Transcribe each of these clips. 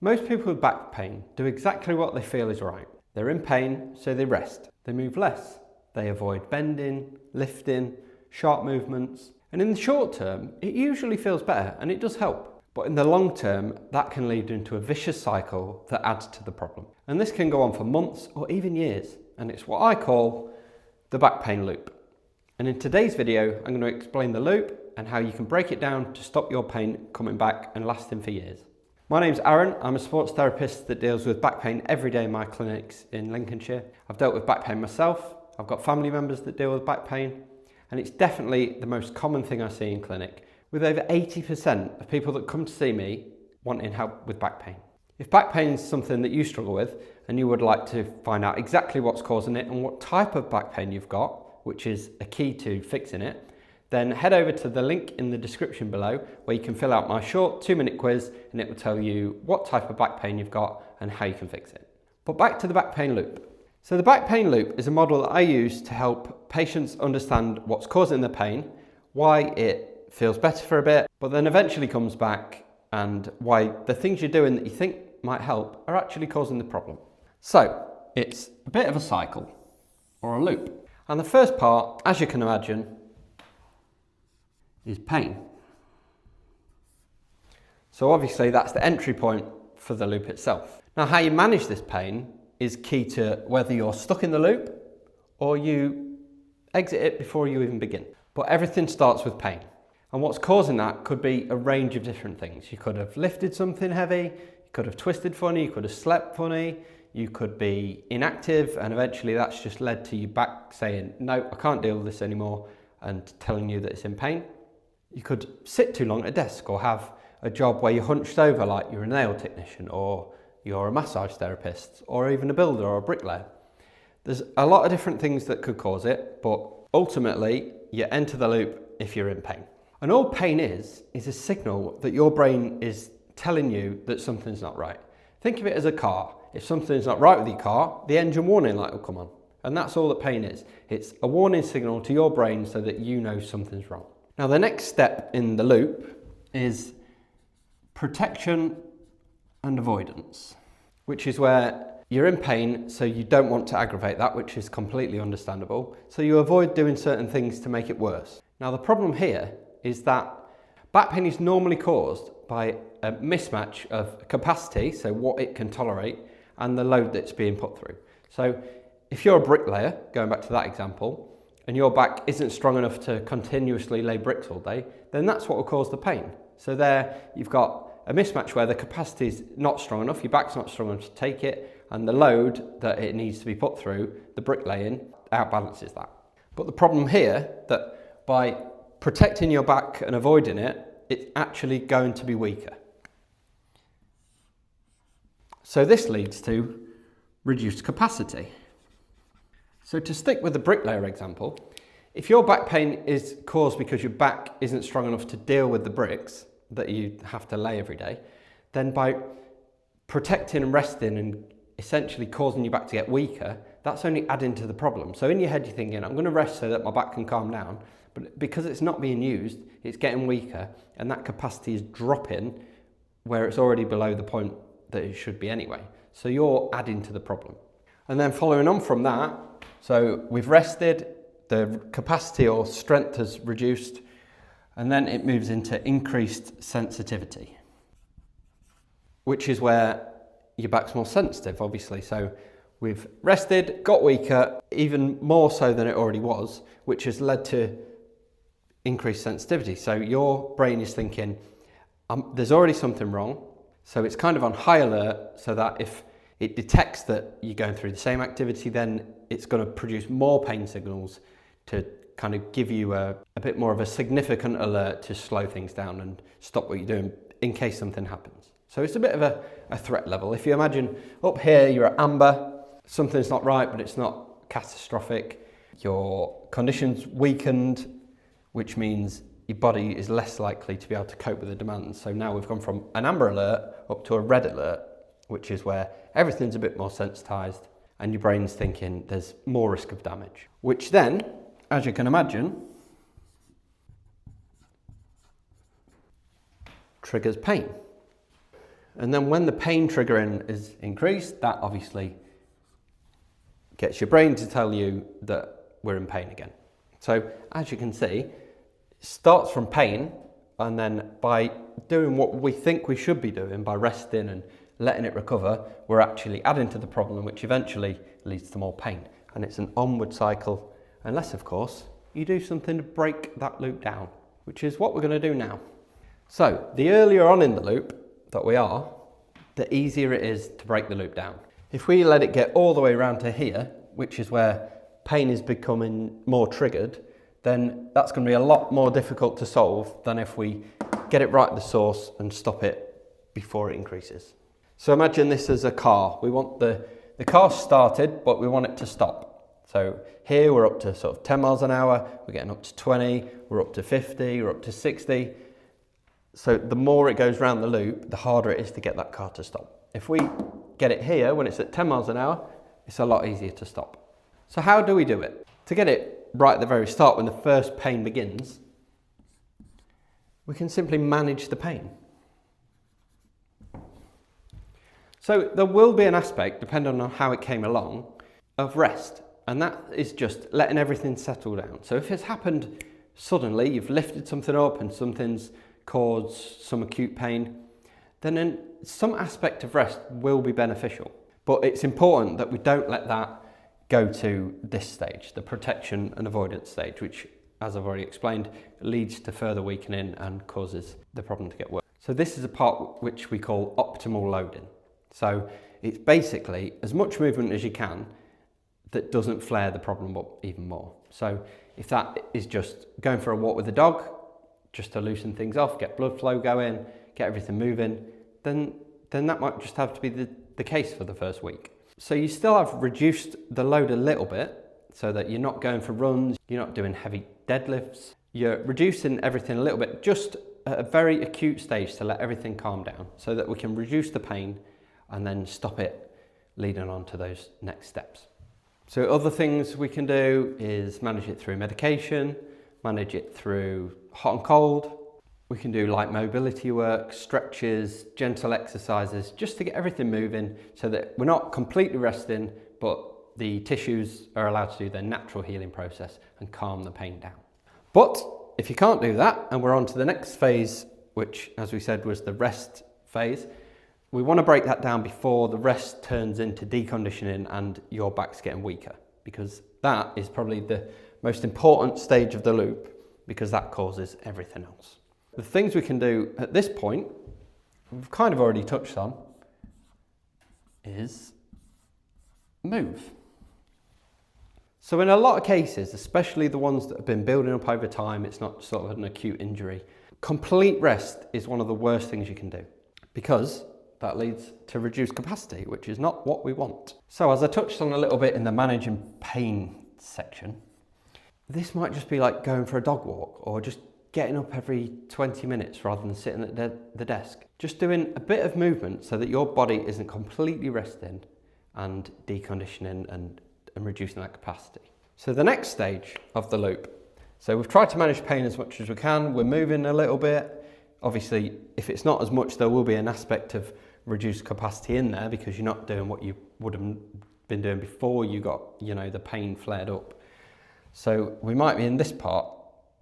Most people with back pain do exactly what they feel is right. They're in pain, so they rest. They move less. They avoid bending, lifting, sharp movements. And in the short term, it usually feels better and it does help. But in the long term, that can lead into a vicious cycle that adds to the problem. And this can go on for months or even years. And it's what I call the back pain loop. And in today's video, I'm going to explain the loop and how you can break it down to stop your pain coming back and lasting for years. My name's Aaron. I'm a sports therapist that deals with back pain every day in my clinics in Lincolnshire. I've dealt with back pain myself. I've got family members that deal with back pain. And it's definitely the most common thing I see in clinic, with over 80% of people that come to see me wanting help with back pain. If back pain is something that you struggle with and you would like to find out exactly what's causing it and what type of back pain you've got, which is a key to fixing it, then head over to the link in the description below where you can fill out my short 2-minute quiz and it will tell you what type of back pain you've got and how you can fix it. But back to the back pain loop. So the back pain loop is a model that I use to help patients understand what's causing the pain, why it feels better for a bit, but then eventually comes back, and why the things you're doing that you think might help are actually causing the problem. So it's a bit of a cycle or a loop. And the first part, as you can imagine, is pain. So obviously that's the entry point for the loop itself. Now how you manage this pain is key to whether you're stuck in the loop or you exit it before you even begin. But everything starts with pain. And what's causing that could be a range of different things. You could have lifted something heavy, you could have twisted funny, you could have slept funny, you could be inactive, and eventually that's just led to you back saying, no, I can't deal with this anymore, and telling you that it's in pain. You could sit too long at a desk or have a job where you're hunched over, like you're a nail technician or you're a massage therapist or even a builder or a bricklayer. There's a lot of different things that could cause it, but ultimately you enter the loop if you're in pain. And all pain is a signal that your brain is telling you that something's not right. Think of it as a car. If something's not right with your car, the engine warning light will come on. And that's all that pain is. It's a warning signal to your brain so that you know something's wrong. Now the next step in the loop is protection and avoidance, which is where you're in pain, so you don't want to aggravate that, which is completely understandable. So you avoid doing certain things to make it worse. Now the problem here is that back pain is normally caused by a mismatch of capacity, so what it can tolerate, and the load that's being put through. So if you're a bricklayer, going back to that example, and your back isn't strong enough to continuously lay bricks all day, then that's what will cause the pain. So there you've got a mismatch where the capacity is not strong enough, your back's not strong enough to take it, and the load that it needs to be put through, the bricklaying, outbalances that. But the problem here, that by protecting your back and avoiding it, it's actually going to be weaker. So this leads to reduced capacity. So to stick with the bricklayer example, if your back pain is caused because your back isn't strong enough to deal with the bricks that you have to lay every day, then by protecting and resting and essentially causing your back to get weaker, that's only adding to the problem. So in your head you're thinking, I'm going to rest so that my back can calm down, but because it's not being used, it's getting weaker, and that capacity is dropping where it's already below the point that it should be anyway. So you're adding to the problem. And then following on from that, so we've rested, the capacity or strength has reduced, and then it moves into increased sensitivity, which is where your back's more sensitive, obviously. So we've rested, got weaker, even more so than it already was, which has led to increased sensitivity. So your brain is thinking, there's already something wrong. So it's kind of on high alert, so that if it detects that you're going through the same activity, then it's going to produce more pain signals to kind of give you a bit more of a significant alert to slow things down and stop what you're doing in case something happens. So it's a bit of a threat level. If you imagine up here, you're at amber, something's not right, but it's not catastrophic. Your condition's weakened, which means your body is less likely to be able to cope with the demands. So now we've gone from an amber alert up to a red alert, which is where everything's a bit more sensitized and your brain's thinking there's more risk of damage, which then, as you can imagine, triggers pain. And then when the pain triggering is increased, that obviously gets your brain to tell you that we're in pain again. So as you can see, it starts from pain, and then by doing what we think we should be doing, by resting and letting it recover, we're actually adding to the problem, which eventually leads to more pain. And it's an onward cycle, unless of course you do something to break that loop down, which is what we're going to do now. So the earlier on in the loop that we are, the easier it is to break the loop down. If we let it get all the way around to here, which is where pain is becoming more triggered, then that's going to be a lot more difficult to solve than if we get it right at the source and stop it before it increases. So imagine this as a car. We want the car started, but we want it to stop. So here we're up to sort of 10 miles an hour, we're getting up to 20, we're up to 50, we're up to 60. So the more it goes around the loop, the harder it is to get that car to stop. If we get it here when it's at 10 miles an hour, it's a lot easier to stop. So how do we do it? To get it right at the very start, when the first pain begins, we can simply manage the pain. So there will be an aspect, depending on how it came along, of rest. And that is just letting everything settle down. So if it's happened suddenly, you've lifted something up and something's caused some acute pain, then some aspect of rest will be beneficial. But it's important that we don't let that go to this stage, the protection and avoidance stage, which, as I've already explained, leads to further weakening and causes the problem to get worse. So this is a part which we call optimal loading. So it's basically as much movement as you can that doesn't flare the problem up even more. So if that is just going for a walk with the dog, just to loosen things off, get blood flow going, get everything moving, then that might just have to be the case for the first week. So you still have reduced the load a little bit so that you're not going for runs, you're not doing heavy deadlifts, you're reducing everything a little bit just at a very acute stage to let everything calm down so that we can reduce the pain and then stop it leading on to those next steps. So other things we can do is manage it through medication, manage it through hot and cold. We can do light mobility work, stretches, gentle exercises, just to get everything moving so that we're not completely resting, but the tissues are allowed to do their natural healing process and calm the pain down. But if you can't do that, and we're on to the next phase, which, as we said, was the rest phase, we want to break that down before the rest turns into deconditioning and your back's getting weaker, because that is probably the most important stage of the loop, because that causes everything else. The things we can do at this point, we've kind of already touched on, is move. So in a lot of cases, especially the ones that have been building up over time, it's not sort of an acute injury, complete rest is one of the worst things you can do, because that leads to reduced capacity, which is not what we want. So as I touched on a little bit in the managing pain section, this might just be like going for a dog walk or just getting up every 20 minutes rather than sitting at the desk. Just doing a bit of movement so that your body isn't completely resting and deconditioning and reducing that capacity. So the next stage of the loop. So we've tried to manage pain as much as we can. We're moving a little bit. Obviously, if it's not as much, there will be an aspect of reduced capacity in there because you're not doing what you would have been doing before you got, the pain flared up. So we might be in this part,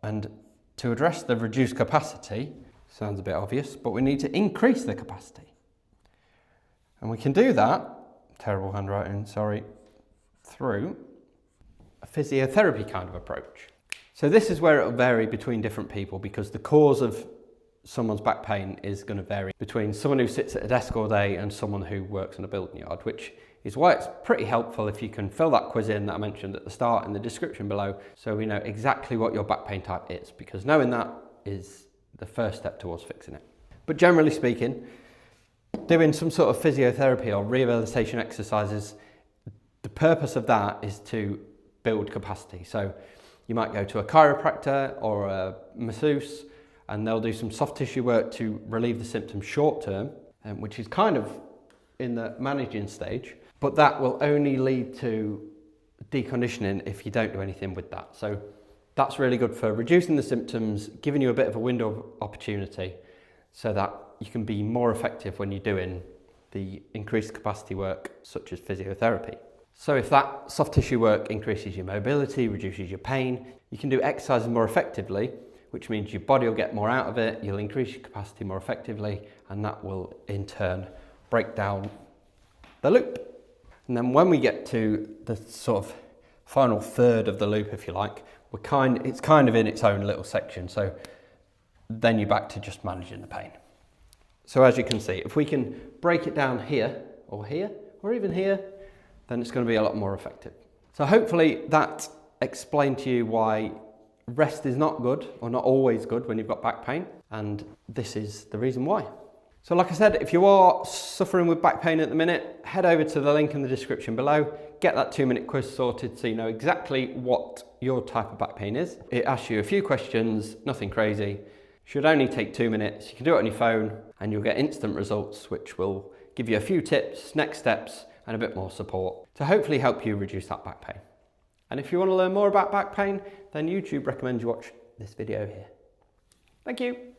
and to address the reduced capacity, sounds a bit obvious, but we need to increase the capacity. And we can do that, terrible handwriting, sorry, through a physiotherapy kind of approach. So this is where it will vary between different people because the cause of someone's back pain is going to vary between someone who sits at a desk all day and someone who works in a building yard, which is why it's pretty helpful if you can fill that quiz in that I mentioned at the start in the description below, so we know exactly what your back pain type is, because knowing that is the first step towards fixing it. But generally speaking, doing some sort of physiotherapy or rehabilitation exercises, the purpose of that is to build capacity. So you might go to a chiropractor or a masseuse and they'll do some soft tissue work to relieve the symptoms short term, which is kind of in the managing stage, but that will only lead to deconditioning if you don't do anything with that. So that's really good for reducing the symptoms, giving you a bit of a window of opportunity so that you can be more effective when you're doing the increased capacity work, such as physiotherapy. So if that soft tissue work increases your mobility, reduces your pain, you can do exercises more effectively, which means your body will get more out of it, you'll increase your capacity more effectively, and that will in turn break down the loop. And then when we get to the sort of final third of the loop, if you like, it's kind of in its own little section. So then you're back to just managing the pain. So as you can see, if we can break it down here, or even here, then it's going to be a lot more effective. So hopefully that explained to you why rest is not good, or not always good when you've got back pain, and this is the reason why. So like I said, if you are suffering with back pain at the minute, head over to the link in the description below, get that 2-minute quiz sorted so you know exactly what your type of back pain is. It asks you a few questions, nothing crazy. Should only take 2 minutes. You can do it on your phone and you'll get instant results, which will give you a few tips, next steps, and a bit more support to hopefully help you reduce that back pain. And if you want to learn more about back pain, then YouTube recommends you watch this video here. Thank you.